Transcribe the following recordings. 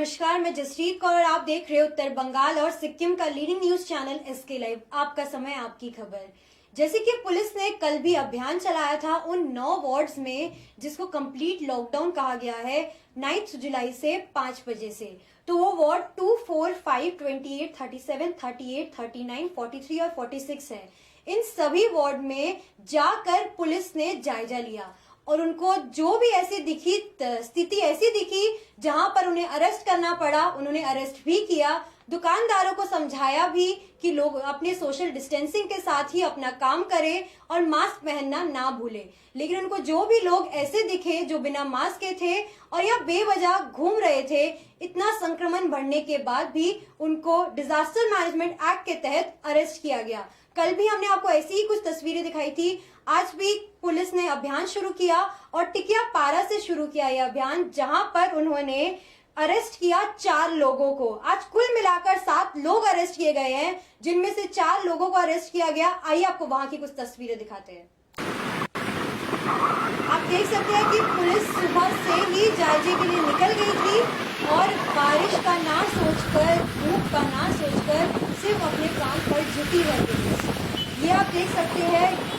नमस्कार, मैं जसरीत कौर और आप देख रहे हो उत्तर बंगाल और सिक्किम का leading news channel SK live. आपका समय, आपकी खबर। जैसे कि पुलिस ने कल भी अभियान चलाया था उन 9 वार्ड्स में जिसको कंप्लीट लॉकडाउन कहा गया है 9 जुलाई से 5 बजे से। तो वो वार्ड 2, 4, 5, 28, 37, 38, 39, 43 और 46 है। इन सभी वार्ड में जाकर पुलिस ने जायजा लिया और उनको जो भी ऐसी दिखी स्थिति ऐसी दिखी जहां पर उन्हें अरेस्ट करना पड़ा, उन्होंने अरेस्ट भी किया। दुकानदारों को समझाया भी कि लोग अपने सोशल डिस्टेंसिंग के साथ ही अपना काम करें और मास्क पहनना ना भूलें। लेकिन उनको जो भी लोग ऐसे दिखे जो बिना मास्क के थे और या बेवजह घूम रहे थे, इतना संक्रमण बढ़ने के बाद भी उनको डिजास्टर मैनेजमेंट एक्ट के तहत अरेस्ट किया गया। कल भी हमने आपको ऐसी ही कुछ तस्वीरें दिखाई थी। आज भी पुलिस ने अभियान शुरू किया और टिकिया पारा से शुरू किया यह अभियान, जहां पर उन्होंने अरेस्ट किया 4 लोगों को। आज कुल मिलाकर 7 लोग अरेस्ट किए गए हैं, जिनमें से 4 लोगों को अरेस्ट किया गया। आइए आपको वहां की कुछ तस्वीरें दिखाते हैं। आप देख सकते हैं कि पुलिस सुबह से ही जायजे के लिए निकल गई थी और बारिश का ना सोचकर, धूप का ना सोचकर सिर्फ अपने काम पर जुटी है पुलिस। ये आप देख सकते हैं।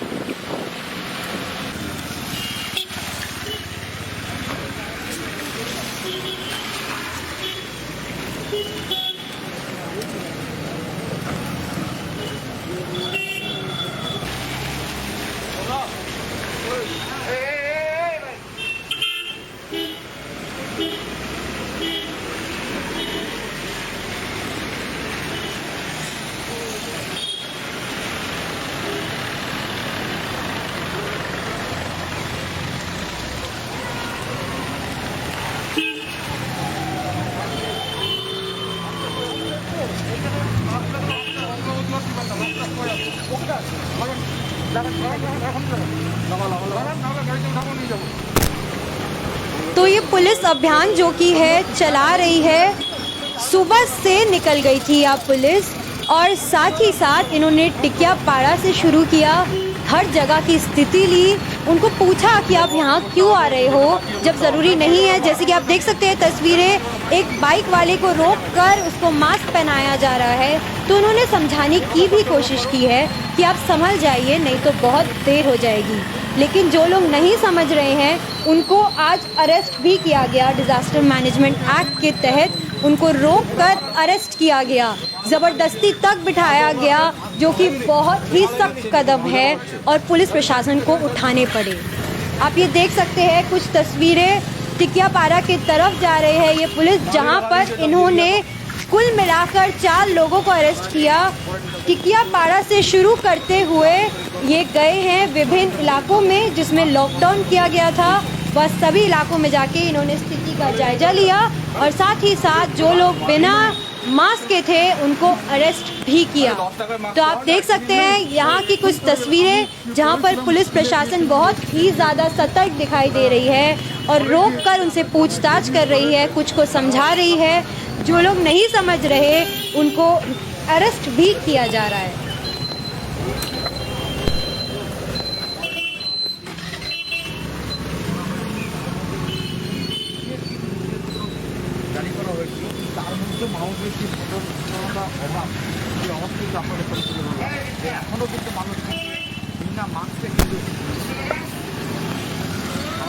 तो ये पुलिस अभियान जो कि है चला रही है, सुबह से निकल गई थी आप पुलिस, और साथ ही साथ इन्होंने टिकिया पाड़ा से शुरू किया। हर जगह की स्थिति ली, उनको पूछा कि आप यहाँ क्यों आ रहे हो जब ज़रूरी नहीं है। जैसे कि आप देख सकते हैं तस्वीरें, एक बाइक वाले को रोककर उसको मास्क पहनाया जा रहा है। तो उन्होंने समझाने की भी कोशिश की है कि आप संभल जाइए, नहीं तो बहुत देर हो जाएगी। लेकिन जो लोग नहीं समझ रहे हैं उनको आज अरेस्ट भी किया गया। डिजास्टर मैनेजमेंट एक्ट के तहत उनको रोककर अरेस्ट किया गया, ज़बरदस्ती तक बिठाया गया, जो कि बहुत ही सख्त कदम है और पुलिस प्रशासन को उठाने पड़े। आप ये देख सकते हैं कुछ तस्वीरें, टिकिया पारा की तरफ जा रहे हैं ये पुलिस, जहां पर इन्होंने कुल मिलाकर 4 लोगों को अरेस्ट किया। टिकिया पारा से शुरू करते हुए ये गए हैं विभिन्न इलाकों में जिसमें लॉकडाउन किया गया था। बस सभी इलाकों में जाके इन्होंने स्थिति का जायजा लिया और साथ ही साथ जो लोग बिना मास्क के थे उनको अरेस्ट भी किया। तो आप देख सकते हैं यहाँ की कुछ तस्वीरें जहाँ पर पुलिस प्रशासन बहुत ही ज़्यादा सतर्क दिखाई दे रही है और रोककर उनसे पूछताछ कर रही है, कुछ को समझा रही है। जो लोग नहीं समझ रहे उनको अरेस्ट भी किया जा रहा है।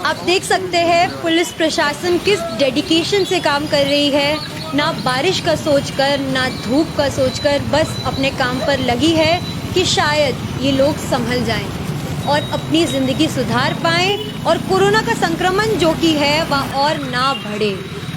आप देख सकते हैं पुलिस प्रशासन किस डेडिकेशन से काम कर रही है। ना बारिश का सोचकर, ना धूप का सोचकर, बस अपने काम पर लगी है कि शायद ये लोग संभल जाएं और अपनी ज़िंदगी सुधार पाएं और कोरोना का संक्रमण जो कि है वह और ना बढ़े।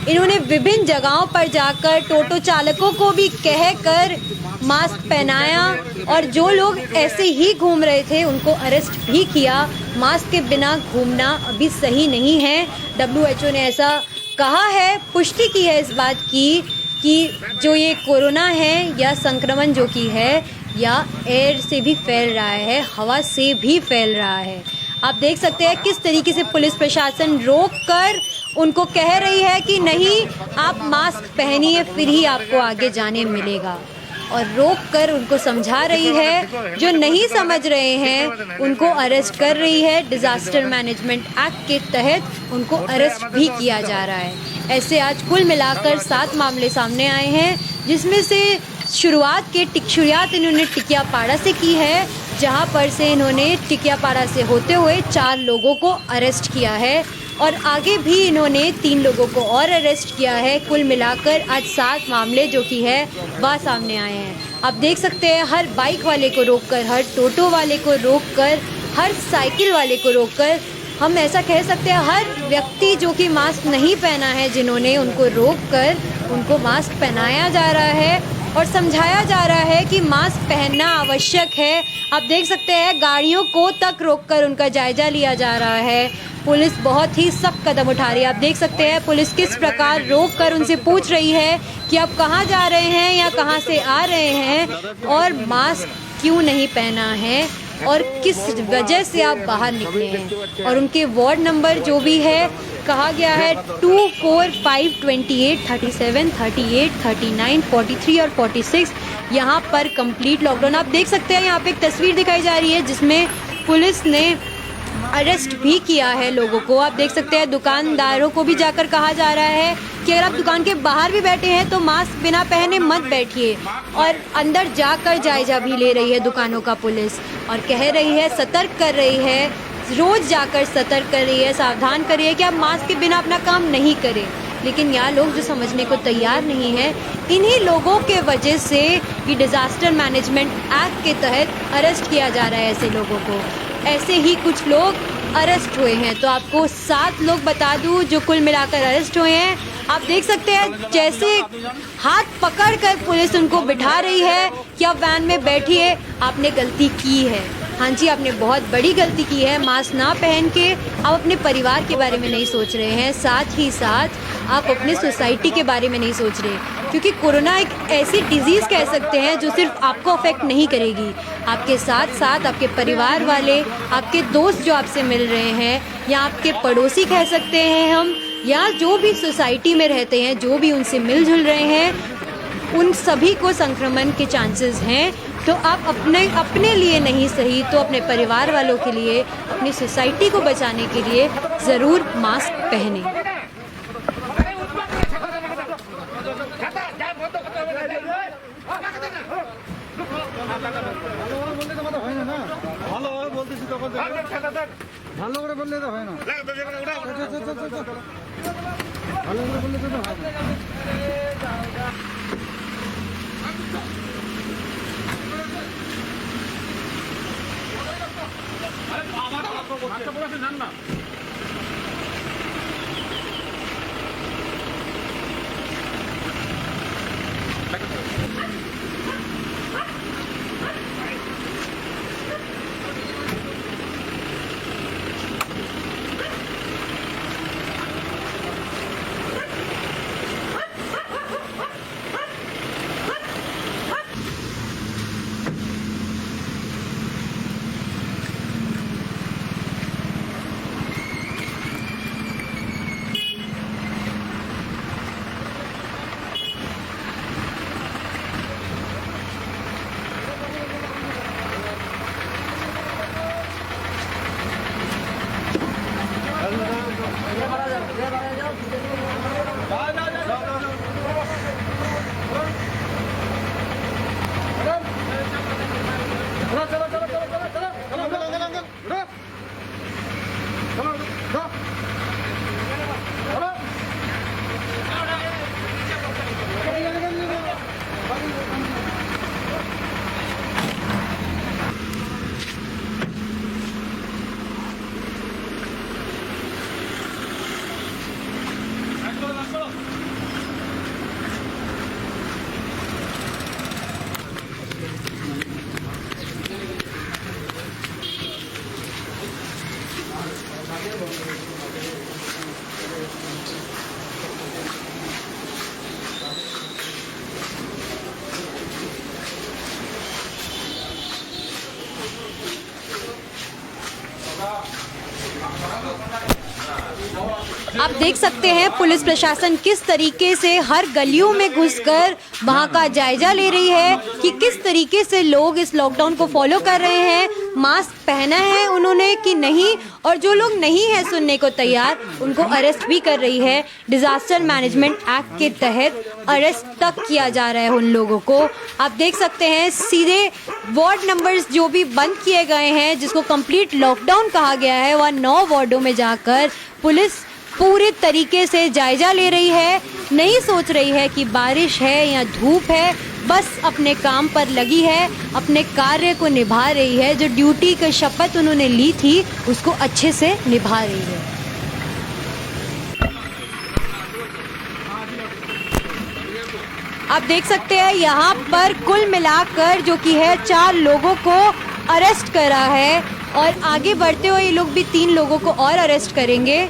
इन्होंने विभिन्न जगहों पर जाकर टोटो चालकों को भी कहकर मास्क पहनाया और जो लोग ऐसे ही घूम रहे थे उनको अरेस्ट भी किया। मास्क के बिना घूमना अभी सही नहीं है। WHO ने ऐसा कहा है, पुष्टि की है इस बात की कि जो ये कोरोना है या संक्रमण जो कि है या एयर से भी फैल रहा है, हवा से भी फैल रहा है। आप देख सकते हैं किस तरीके से पुलिस प्रशासन रोककर उनको कह रही है कि नहीं, आप मास्क पहनिए फिर ही आपको आगे जाने मिलेगा, और रोक कर उनको समझा रही है। जो नहीं समझ रहे हैं उनको अरेस्ट कर रही है। डिजास्टर मैनेजमेंट एक्ट के तहत उनको अरेस्ट भी किया जा रहा है। ऐसे आज कुल मिलाकर 7 मामले सामने आए हैं, जिसमें से शुरुआत इन्होंने टिकियापाड़ा से की है, जहां पर से इन्होंने टिकियापाड़ा से होते हुए 4 लोगों को अरेस्ट किया है और आगे भी इन्होंने 3 लोगों को और अरेस्ट किया है। कुल मिलाकर आज 7 मामले जो कि है वह सामने आए हैं। आप देख सकते हैं हर बाइक वाले को रोककर, हर टोटो वाले को रोककर, हर साइकिल वाले को रोककर, हम ऐसा कह सकते हैं हर व्यक्ति जो कि मास्क नहीं पहना है, जिन्होंने उनको रोककर उनको मास्क पहनाया जा रहा है और समझाया जा रहा है कि मास्क पहनना आवश्यक है। आप देख सकते हैं गाड़ियों को तक रोककर उनका जायजा लिया जा रहा है। पुलिस बहुत ही सख्त कदम उठा रही है। आप देख सकते हैं पुलिस किस प्रकार रोककर उनसे पूछ रही है कि आप कहाँ जा रहे हैं या कहाँ से आ रहे हैं और मास्क क्यों नहीं पहना है और किस वजह से आप बाहर निकले हैं। और उनके वार्ड नंबर जो भी है कहा गया है 2, 4, 5, 28, 37, 38, 39, 43 और 46, यहाँ पर कंप्लीट लॉकडाउन। आप देख सकते हैं यहाँ पे एक तस्वीर दिखाई जा रही है जिसमें पुलिस ने अरेस्ट भी किया है लोगों को। आप देख सकते हैं दुकानदारों को भी जाकर कहा जा रहा है कि अगर आप दुकान के बाहर भी बैठे हैं तो मास्क बिना पहने मत बैठिए, और अंदर जाकर जायजा भी ले रही है दुकानों का पुलिस और कह रही है, सतर्क कर रही है, रोज जाकर सतर्क कर रही है, सावधान कर रही है कि आप मास्क के बिना अपना काम नहीं करें। लेकिन यहाँ लोग जो समझने को तैयार नहीं है, इन्हीं लोगों के वजह से ये डिज़ास्टर मैनेजमेंट एक्ट के तहत अरेस्ट किया जा रहा है ऐसे लोगों को। ऐसे ही कुछ लोग अरेस्ट हुए हैं, तो आपको 7 लोग बता दूं जो कुल मिलाकर अरेस्ट हुए हैं। आप देख सकते हैं जैसे हाथ पकड़कर पुलिस उनको बिठा रही है कि आप वैन में बैठिए, आपने गलती की है। हाँ जी, आपने बहुत बड़ी गलती की है। मास्क ना पहन के आप अपने परिवार के बारे में नहीं सोच रहे हैं, साथ ही साथ आप अपने सोसाइटी के बारे में नहीं सोच रहे, क्योंकि कोरोना एक ऐसी डिजीज़ कह सकते हैं जो सिर्फ आपको अफेक्ट नहीं करेगी, आपके साथ साथ आपके परिवार वाले, आपके दोस्त जो आपसे मिल रहे हैं, या आपके पड़ोसी कह सकते हैं हम, या जो भी सोसाइटी में रहते हैं, जो भी उनसे मिलजुल रहे हैं, उन सभी को संक्रमण के चांसेस हैं। तो आप अपने लिए नहीं सही तो अपने परिवार वालों के लिए, अपनी सोसाइटी को बचाने के लिए ज़रूर मास्क पहनें। ভালো করে বললে তো হয় না, ভালো করে বললে তো হয় না। आप देख सकते हैं पुलिस प्रशासन किस तरीके से हर गलियों में घुसकर वहां का जायजा ले रही है कि किस तरीके से लोग इस लॉकडाउन को फॉलो कर रहे हैं, मास्क पहना है उन्होंने कि नहीं, और जो लोग नहीं है सुनने को तैयार उनको अरेस्ट भी कर रही है। डिजास्टर मैनेजमेंट एक्ट के तहत अरेस्ट तक किया जा रहा है उन लोगों को। आप देख सकते हैं सीधे वार्ड नंबर्स जो भी बंद किए गए हैं, जिसको कंप्लीट लॉकडाउन कहा गया है, वह 9 वार्डों में जाकर पुलिस पूरे तरीके से जायजा ले रही है। नहीं सोच रही है कि बारिश है या धूप है, बस अपने काम पर लगी है, अपने कार्य को निभा रही है। जो ड्यूटी की शपथ उन्होंने ली थी उसको अच्छे से निभा रही है। आप देख सकते हैं यहाँ पर कुल मिलाकर जो कि है 4 लोगों को अरेस्ट करा है, और आगे बढ़ते हुए ये लोग भी 3 लोगों को और अरेस्ट करेंगे।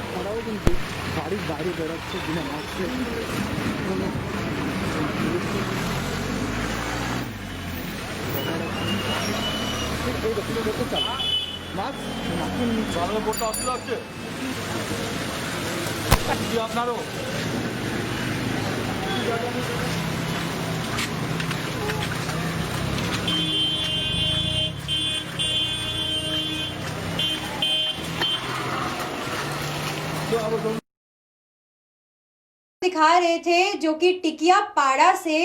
दिखा रहे थे जो कि टिकिया पाड़ा से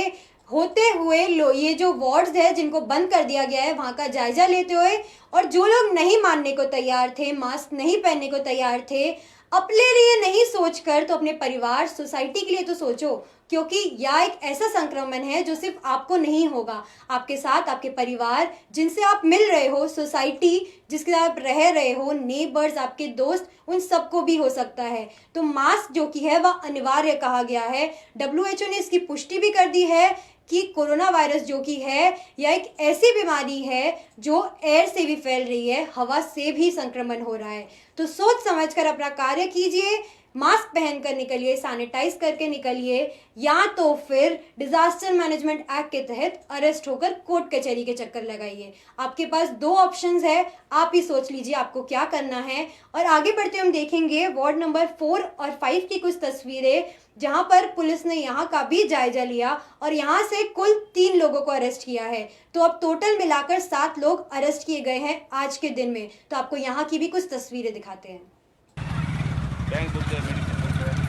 होते हुए ये जो वार्ड्स है जिनको बंद कर दिया गया है वहां का जायजा लेते हुए, और जो लोग नहीं मानने को तैयार थे, मास्क नहीं पहनने को तैयार थे, अपने लिए नहीं सोचकर तो अपने परिवार सोसाइटी के लिए तो सोचो, क्योंकि यह एक ऐसा संक्रमण है जो सिर्फ आपको नहीं होगा, आपके साथ आपके परिवार जिनसे आप मिल रहे हो, सोसाइटी जिसके साथ आप रह रहे हो, नेबर्स, आपके दोस्त, उन सबको भी हो सकता है। तो मास्क जो कि है वह अनिवार्य कहा गया है। WHO ने इसकी पुष्टि भी कर दी है कि कोरोना वायरस जो कि है यह एक ऐसी बीमारी है जो एयर से भी फैल रही है, हवा से भी संक्रमण हो रहा है। तो सोच समझकर अपना कार्य कीजिए, मास्क पहनकर निकलिए, सैनिटाइज करके निकलिए, या तो फिर डिजास्टर मैनेजमेंट एक्ट के तहत अरेस्ट होकर कोर्ट कचहरी के चक्कर लगाइए। आपके पास 2 ऑप्शंस है, आप ही सोच लीजिए आपको क्या करना है। और आगे बढ़ते हम देखेंगे वार्ड नंबर 4 और 5 की कुछ तस्वीरें, जहां पर पुलिस ने यहाँ का भी जायजा लिया और यहाँ से कुल 3 लोगों को अरेस्ट किया है। तो अब टोटल मिलाकर 7 लोग अरेस्ट किए गए हैं आज के दिन में। तो आपको यहाँ की भी कुछ तस्वीरें दिखाते हैं।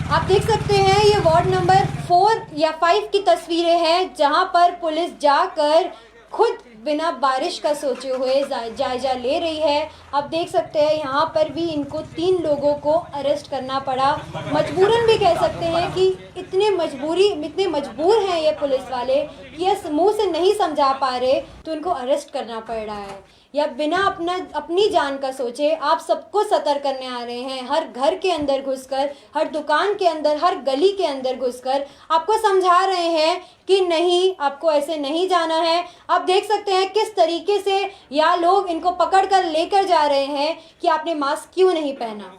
आप देख सकते हैं ये वार्ड नंबर 4 या 5 की तस्वीरें हैं, जहां पर पुलिस जाकर खुद बिना बारिश का सोचे हुए जायजा ले रही है। आप देख सकते हैं यहाँ पर भी इनको 3 लोगों को अरेस्ट करना पड़ा। मजबूरन भी कह सकते हैं कि इतने मजबूर हैं ये पुलिस वाले कि ये मुंह से नहीं समझा पा रहे, तो इनको अरेस्ट करना पड़ रहा है। या बिना अपनी जान का सोचे आप सबको सतर्क करने आ रहे हैं, हर घर के अंदर घुसकर, हर दुकान के अंदर, हर गली के अंदर घुसकर आपको समझा रहे हैं कि नहीं, आपको ऐसे नहीं जाना है। आप देख सकते हैं किस तरीके से या लोग इनको पकड़ कर लेकर जा रहे हैं कि आपने मास्क क्यों नहीं पहना।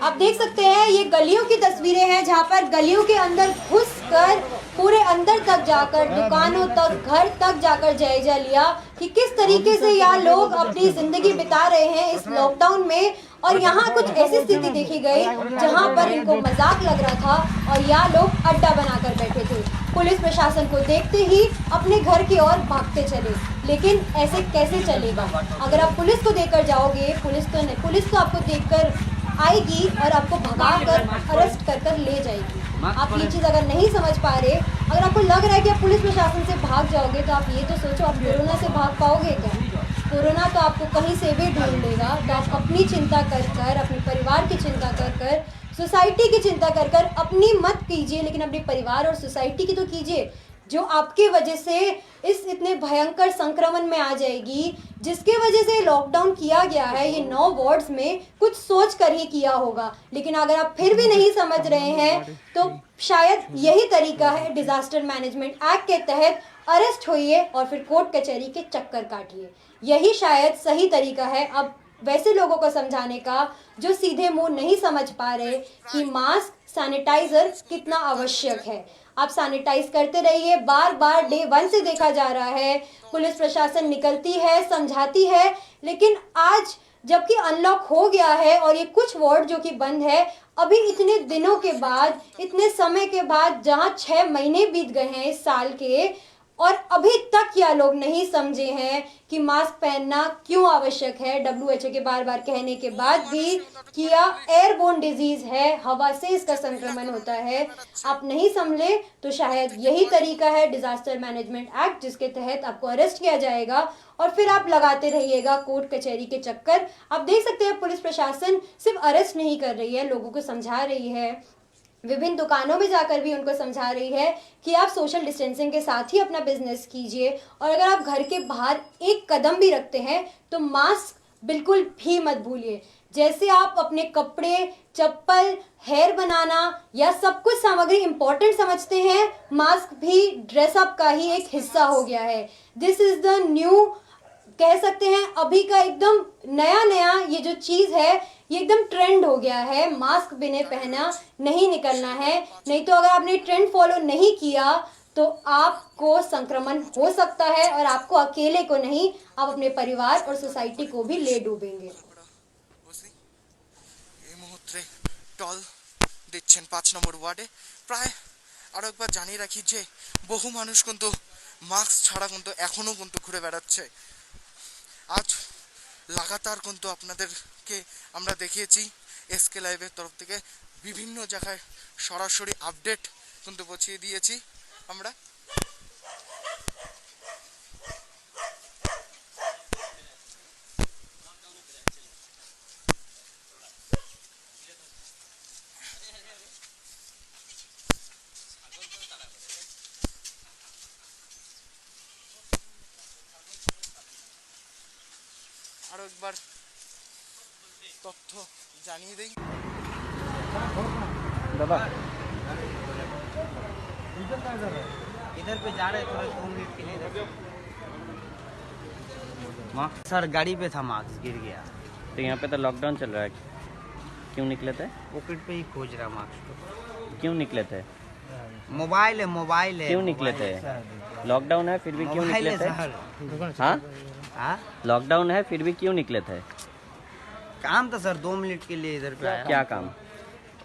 आप देख सकते हैं ये गलियों की तस्वीरें हैं, जहां पर गलियों के अंदर घुसकर पूरे अंदर तक जाकर, दुकानों तक, घर तक जाकर जायजा लिया कि किस तरीके से यहाँ लोग अपनी जिंदगी बिता रहे हैं इस लॉकडाउन में। और यहाँ कुछ ऐसी स्थिति देखी गई जहाँ पर इनको मजाक लग रहा था और यहाँ लोग अड्डा बनाकर बैठे थे। पुलिस प्रशासन को देखते ही अपने घर की ओर भागते चले, लेकिन ऐसे कैसे चलेगा? अगर आप पुलिस को देकर जाओगे, पुलिस तो आपको देखकर आएगी और आपको भगा कर अरेस्ट कर ले जाएगी। आप ये चीज़ अगर नहीं समझ पा रहे, अगर आपको लग रहा है कि आप पुलिस प्रशासन से भाग जाओगे, तो आप ये तो सोचो आप कोरोना से भाग पाओगे क्या? कोरोना तो आपको कहीं से भी ढूंढ लेगा। तो आप अपनी चिंता कर अपने परिवार की चिंता कर सोसाइटी की चिंता कर अपनी मत कीजिए, लेकिन अपने परिवार और सोसाइटी की तो कीजिए, जो आपकी वजह से इस इतने भयंकर संक्रमण में आ जाएगी, जिसके वजह से लॉकडाउन किया गया है। ये 9 वार्ड्स में कुछ सोच कर ही किया होगा, लेकिन अगर आप फिर भी नहीं समझ रहे हैं तो शायद यही तरीका है, डिजास्टर मैनेजमेंट एक्ट के तहत अरेस्ट होइए और फिर कोर्ट कचहरी के चक्कर काटिए। यही शायद सही तरीका है अब वैसे लोगों को समझाने का जो सीधे मुंह नहीं समझ पा रहे कि मास्क, सैनिटाइजर कितना आवश्यक है। आप सैनिटाइज करते रहिए। बार बार डे 1 से देखा जा रहा है, पुलिस प्रशासन निकलती है, समझाती है, लेकिन आज जबकि अनलॉक हो गया है और ये कुछ वार्ड जो कि बंद है, अभी इतने दिनों के बाद, इतने समय के बाद, जहां 6 महीने बीत गए हैं इस साल के, और अभी तक यह लोग नहीं समझे हैं कि मास्क पहनना क्यों आवश्यक है। WHO के बार बार कहने के बाद भी कि यह एयरबोर्न डिजीज है, हवा से इसका संक्रमण होता है। आप नहीं समझे तो शायद यही तरीका है डिजास्टर मैनेजमेंट एक्ट, जिसके तहत आपको अरेस्ट किया जाएगा और फिर आप लगाते रहिएगा कोर्ट कचहरी के चक्कर। आप देख सकते हैं पुलिस प्रशासन सिर्फ अरेस्ट नहीं कर रही है, लोगों को समझा रही है, विभिन्न दुकानों में जाकर भी उनको समझा रही है कि आप सोशल डिस्टेंसिंग के साथ ही अपना बिजनेस कीजिए, और अगर आप घर के बाहर एक कदम भी रखते हैं तो मास्क बिल्कुल भी मत भूलिए। जैसे आप अपने कपड़े, चप्पल, हेयर बनाना या सब कुछ सामग्री इंपॉर्टेंट समझते हैं, मास्क भी ड्रेसअप का ही एक हिस्सा हो गया है। दिस इज द न्यू, कह सकते हैं अभी का एकदम नया ये जो चीज है, ये एकदम ट्रेंड हो गया है। मास्क बिना पहना नहीं निकलना है, नहीं तो अगर आपने ट्रेंड फॉलो नहीं किया तो आपको संक्रमण हो सकता है, और आपको अकेले को नहीं, आप अपने परिवार और सोसाइटी को भी ले डूबेंगे। এই মুহূর্তে টল দিচ্ছেন 5 নম্বর ওয়ার্ডে। প্রায় আরো একবার জানিয়ে রাখি যে বহু মানুষ কিন্তু মাস্ক ছাড়া কিন্তু এখনো কিন্তু ঘুরে বেড়াচ্ছে। আজ লাগাতার কিন্তু আপনাদেরকে আমরা দেখিয়েছি এসকে লাইভের তরফ থেকে বিভিন্ন জায়গায় সরাসরি আপডেট কিন্তু পৌঁছিয়ে দিয়েছি আমরা। আরো একবার তথ্য জানিয়ে দেই। दादा इधर पे जा रहे थोड़े 2 मिनट के लिए इधर। मास्क सर गाड़ी पे था, मास्क गिर गया। तो यहाँ पे तो लॉकडाउन चल रहा है, क्यों निकले थे? पॉकेट पे ही खोज रहा मास्क को। क्यों निकले थे? मोबाइल है क्यों निकले थे? लॉकडाउन है फिर भी क्यों मोबाइल निकले है थे? सर। हाँ, हाँ लॉकडाउन है फिर भी क्यों निकले थे? काम था सर, 2 मिनट के लिए इधर पे आया। क्या काम?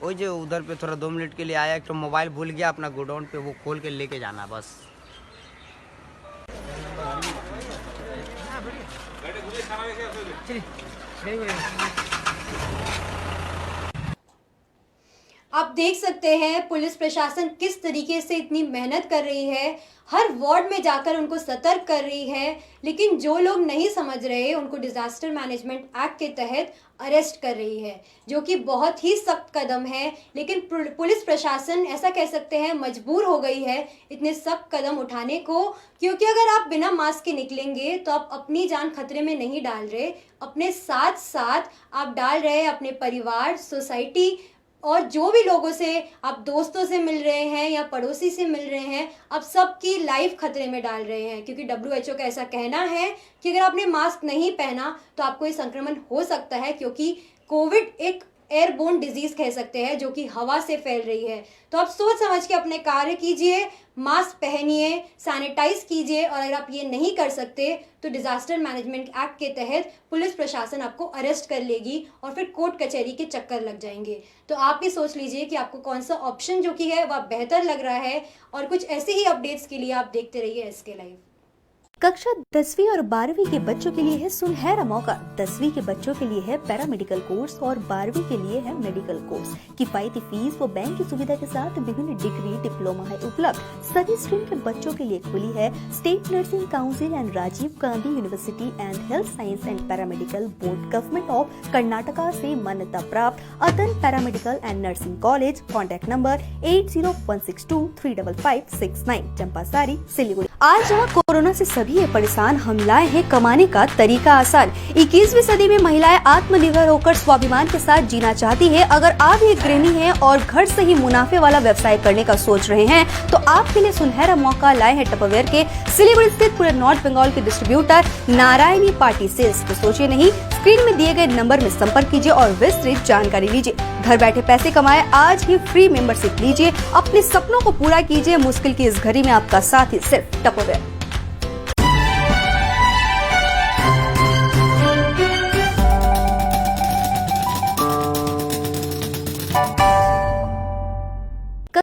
वही जो उधर पे थोड़ा 2 मिनट के लिए आया, एक तो मोबाइल भूल गया अपना गोडाउन पे, वो खोल के लेके जाना बस। आप देख सकते हैं पुलिस प्रशासन किस तरीके से इतनी मेहनत कर रही है, हर वार्ड में जाकर उनको सतर्क कर रही है, लेकिन जो लोग नहीं समझ रहे उनको डिजास्टर मैनेजमेंट एक्ट के तहत अरेस्ट कर रही है, जो कि बहुत ही सख्त कदम है। लेकिन पुलिस प्रशासन, ऐसा कह सकते हैं, मजबूर हो गई है इतने सख्त कदम उठाने को, क्योंकि अगर आप बिना मास्क के निकलेंगे तो आप अपनी जान खतरे में नहीं डाल रहे, अपने साथ साथ आप डाल रहे अपने परिवार, सोसाइटी और जो भी लोगों से आप दोस्तों से मिल रहे हैं या पड़ोसी से मिल रहे हैं, आप सबकी लाइफ खतरे में डाल रहे हैं। क्योंकि WHO का ऐसा कहना है कि अगर आपने मास्क नहीं पहना तो आपको ये संक्रमण हो सकता है, क्योंकि कोविड एक एयरबोर्न डिजीज कह सकते हैं जो कि हवा से फैल रही है। तो आप सोच समझ के अपने कार्य कीजिए, मास्क पहनिए, सैनिटाइज कीजिए, और अगर आप ये नहीं कर सकते तो डिजास्टर मैनेजमेंट एक्ट के तहत पुलिस प्रशासन आपको अरेस्ट कर लेगी और फिर कोर्ट कचहरी के चक्कर लग जाएंगे। तो आप ये सोच लीजिए कि आपको कौन सा ऑप्शन जो कि है वह बेहतर लग रहा है, और कुछ ऐसे ही अपडेट्स के लिए आप देखते रहिए एसके लाइव। कक्षा 10वीं और 12वीं के बच्चों के लिए है सुनहरा मौका। 10वीं के बच्चों के लिए है पैरामेडिकल कोर्स और 12वीं के लिए है मेडिकल कोर्स। किफायती फीस व बैंक की सुविधा के साथ विभिन्न डिग्री डिप्लोमा है उपलब्ध। सभी स्ट्रीम के बच्चों के लिए खुली है state nursing council and Rajiv Gandhi university and health science and paramedical board government of Karnataka से मान्यता प्राप्त Atan paramedical and nursing college. Contact number 8016235569, Champasari, Siliguri. आज जहाँ कोरोना से सभी परेशान, हम लाए हैं कमाने का तरीका आसान। 21वीं सदी में महिलाएं आत्मनिर्भर होकर स्वाभिमान के साथ जीना चाहती है। अगर आप एक गृहिणी हैं और घर से ही मुनाफे वाला व्यवसाय करने का सोच रहे हैं तो आपके लिए सुनहरा मौका लाए हैं टपरवेयर के सिलीगुड़ी स्थित पूरे नॉर्थ बंगाल के डिस्ट्रीब्यूटर नारायणी पार्टी सेल्स। तो सोचिए नहीं, स्क्रीन में दिए गए नंबर में संपर्क कीजिए और विस्तृत जानकारी लीजिए। घर बैठे पैसे कमाए, आज ही फ्री मेंबरशिप लीजिए, अपने सपनों को पूरा कीजिए। मुश्किल की इस घड़ी में आपका साथी सिर्फ टपरवेयर।